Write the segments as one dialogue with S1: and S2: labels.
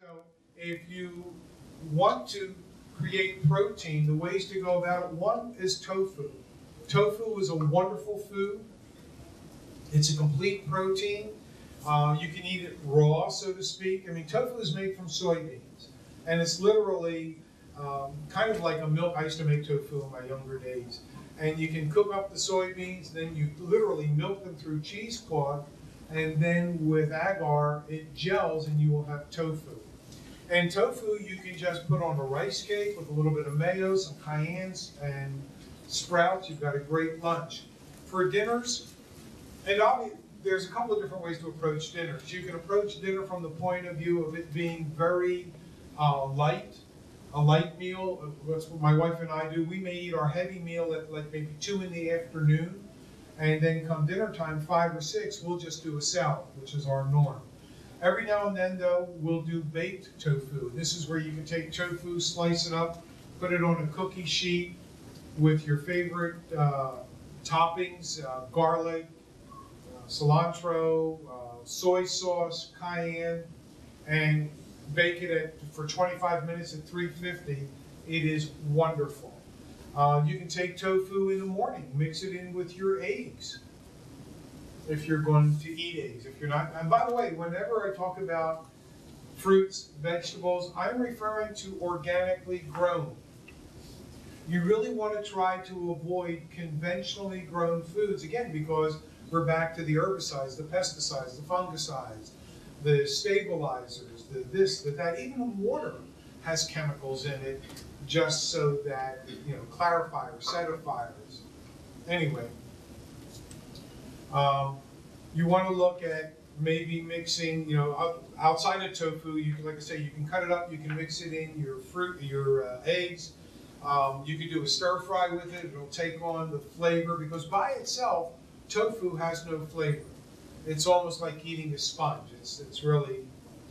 S1: So if you want to create protein, the ways to go about it, one is tofu. Tofu is a wonderful food. It's a complete protein. You can eat it raw, so to speak. I mean, tofu is made from soybeans, and it's literally kind of like a milk. I used to make tofu in my younger days. And you can cook up the soybeans, then you literally milk them through cheesecloth, and then with agar, it gels and you will have tofu. And tofu you can just put on a rice cake with a little bit of mayo, some cayennes, and sprouts. You've got a great lunch. For dinners, and there's a couple of different ways to approach dinners. You can approach dinner from the point of view of it being very light, a light meal. That's what my wife and I do. We may eat our heavy meal at like maybe 2 in the afternoon, and then come dinner time, 5 or 6, we'll just do a salad, which is our norm. Every now and then, though, we'll do baked tofu. This is where you can take tofu, slice it up, put it on a cookie sheet with your favorite toppings, garlic, cilantro, soy sauce, cayenne, and bake it for 25 minutes at 350. It is wonderful. You can take tofu in the morning, mix it in with your eggs. If you're going to eat eggs, if you're not, and by the way, whenever I talk about fruits, vegetables, I'm referring to organically grown. You really want to try to avoid conventionally grown foods, again, because we're back to the herbicides, the pesticides, the fungicides, the stabilizers, the this, the that. Even the water has chemicals in it, just so that, clarifiers, acidifiers. Anyway. You want to look at maybe mixing, outside of tofu, you can, like I say, you can cut it up, you can mix it in your fruit, your eggs. You can do a stir fry with it, it'll take on the flavor, because by itself, tofu has no flavor. It's almost like eating a sponge. It's really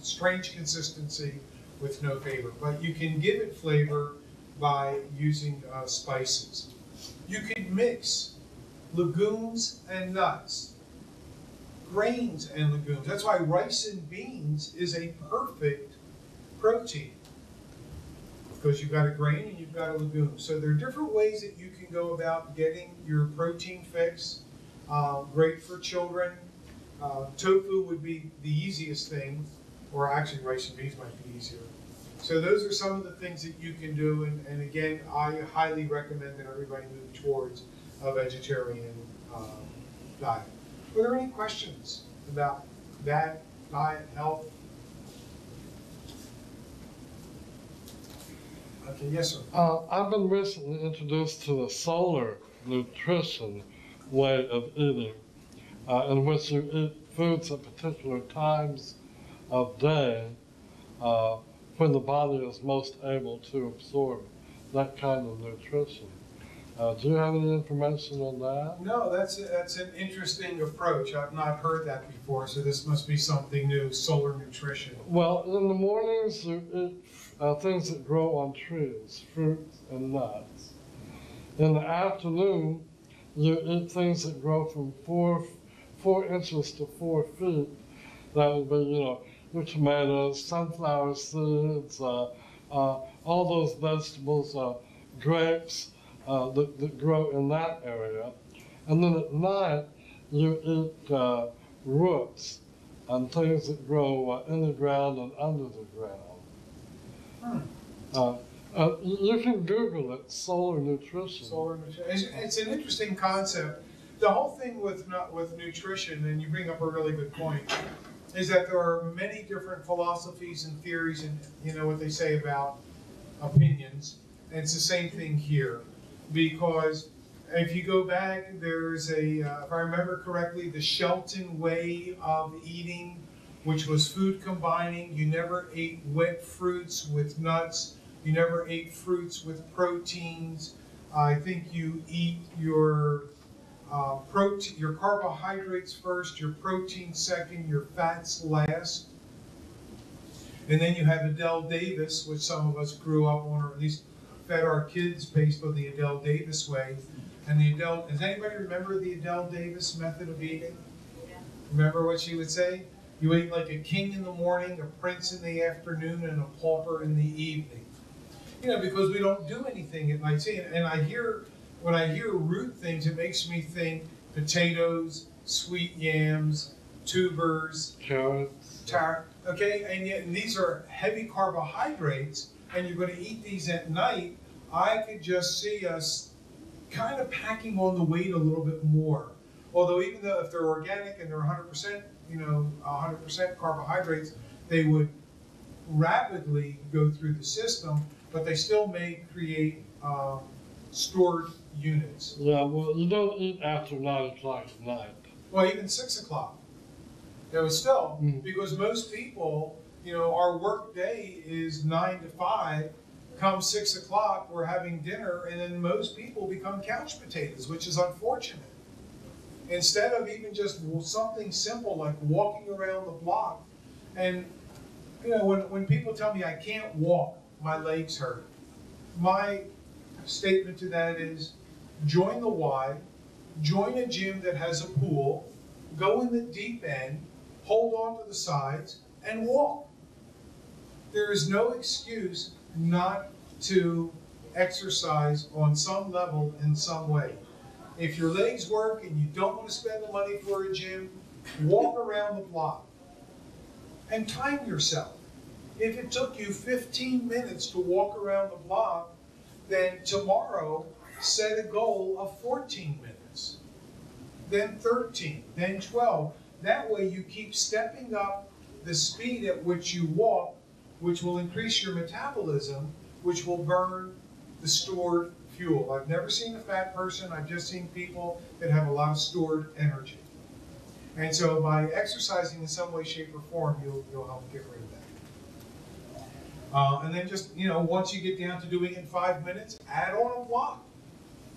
S1: strange consistency with no flavor, but you can give it flavor by using spices. You can mix legumes and nuts, grains and legumes. That's why rice and beans is a perfect protein, because you've got a grain and you've got a legume. So there are different ways that you can go about getting your protein fix. Great for children. Tofu would be the easiest thing, or actually rice and beans might be easier. So those are some of the things that you can do, and again, I highly recommend that everybody move towards a vegetarian diet. Were there any questions about that, diet, health? Okay, yes, sir.
S2: I've been recently introduced to the solar nutrition way of eating, in which you eat foods at particular times of day when the body is most able to absorb that kind of nutrition. Do you have any information on that?
S1: No, that's an interesting approach. I've not heard that before, so this must be something new, solar nutrition.
S2: Well, in the mornings you eat things that grow on trees, fruits and nuts. In the afternoon, you eat things that grow from 4 inches to 4 feet. That would be, your tomatoes, sunflower seeds, all those vegetables, grapes, that grow in that area. And then at night, you eat roots and things that grow in the ground and under the ground. You can Google it, solar nutrition.
S1: Solar nutrition. It's an interesting concept. The whole thing with nutrition, and you bring up a really good point, is that there are many different philosophies and theories, and what they say about opinions. And it's the same thing here. Because if you go back, there's if I remember correctly, the Shelton way of eating, which was food combining. You never ate wet fruits with nuts. You never ate fruits with proteins. I think you eat your your carbohydrates first, your protein second, your fats last. And then you have Adele Davis, which some of us grew up on, or at least fed our kids based on the Adele Davis way. And does anybody remember the Adele Davis method of eating? Yeah. Remember what she would say? You ate like a king in the morning, a prince in the afternoon, and a pauper in the evening. You know, because we don't do anything at night. See, and when I hear root things, it makes me think potatoes, sweet yams, tubers,
S2: Carrots.
S1: okay? And yet, and these are heavy carbohydrates, and you're going to eat these at night. I could just see us kind of packing on the weight a little bit more. Although even though if they're organic and they're 100%, 100% carbohydrates, they would rapidly go through the system, but they still may create stored units.
S2: Yeah, well, you don't eat after 9 o'clock at night.
S1: Well, even 6 o'clock. It was still, because most people, our work day is 9 to 5. Come 6 o'clock, we're having dinner, and then most people become couch potatoes, which is unfortunate. Instead of even just something simple like walking around the block, and when people tell me I can't walk, my legs hurt. My statement to that is, join the Y, join a gym that has a pool, go in the deep end, hold on to the sides, and walk. There is no excuse not to exercise on some level in some way. If your legs work and you don't want to spend the money for a gym, walk around the block and time yourself. If it took you 15 minutes to walk around the block, then tomorrow set a goal of 14 minutes, then 13, then 12. That way you keep stepping up the speed at which you walk, which will increase your metabolism, which will burn the stored fuel. I've never seen a fat person. I've just seen people that have a lot of stored energy. And so by exercising in some way, shape, or form, you'll help get rid of that. And then just, once you get down to doing it in 5 minutes, add on a block.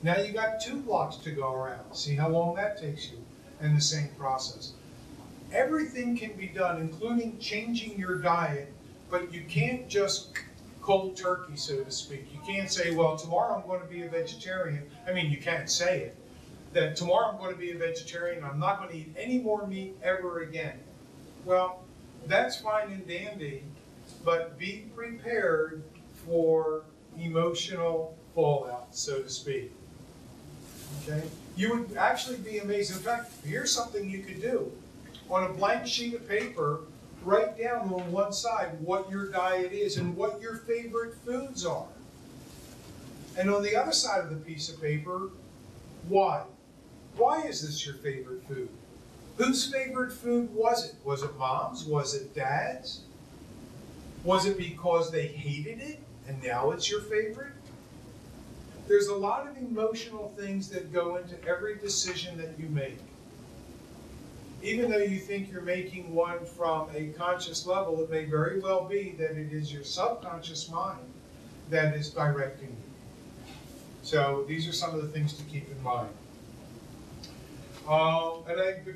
S1: Now you got 2 blocks to go around. See how long that takes you, and the same process. Everything can be done, including changing your diet, but you can't just cold turkey, so to speak. You can't say, well, tomorrow I'm going to be a vegetarian. I mean, you can't say it. That tomorrow I'm going to be a vegetarian, I'm not going to eat any more meat ever again. Well, that's fine and dandy, but be prepared for emotional fallout, so to speak. Okay? You would actually be amazed. In fact, here's something you could do. On a blank sheet of paper, write down on one side what your diet is and what your favorite foods are. And on the other side of the piece of paper, why? Why is this your favorite food? Whose favorite food was it? Was it mom's? Was it dad's? Was it because they hated it and now it's your favorite? There's a lot of emotional things that go into every decision that you make. Even though you think you're making one from a conscious level, it may very well be that it is your subconscious mind that is directing you. So these are some of the things to keep in mind.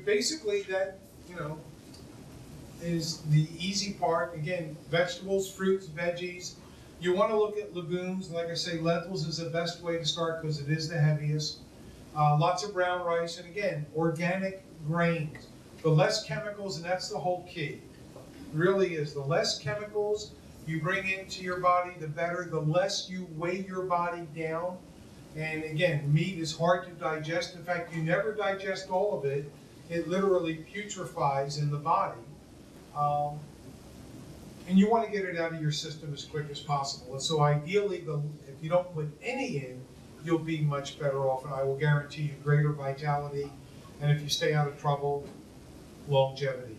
S1: Basically that, is the easy part. Again, vegetables, fruits, veggies. You want to look at legumes. Like I say, lentils is the best way to start because it is the heaviest. Lots of brown rice, and again, organic grains. The less chemicals, and that's the whole key. Really is the less chemicals you bring into your body, the better. The less you weigh your body down. And again, meat is hard to digest. In fact, you never digest all of it. It literally putrefies in the body. And you want to get it out of your system as quick as possible. And so ideally, if you don't put any in, you'll be much better off. And I will guarantee you greater vitality. And if you stay out of trouble, longevity.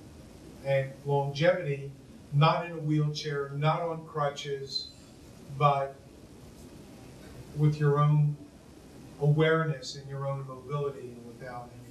S1: And longevity, not in a wheelchair, not on crutches, but with your own awareness and your own mobility and without any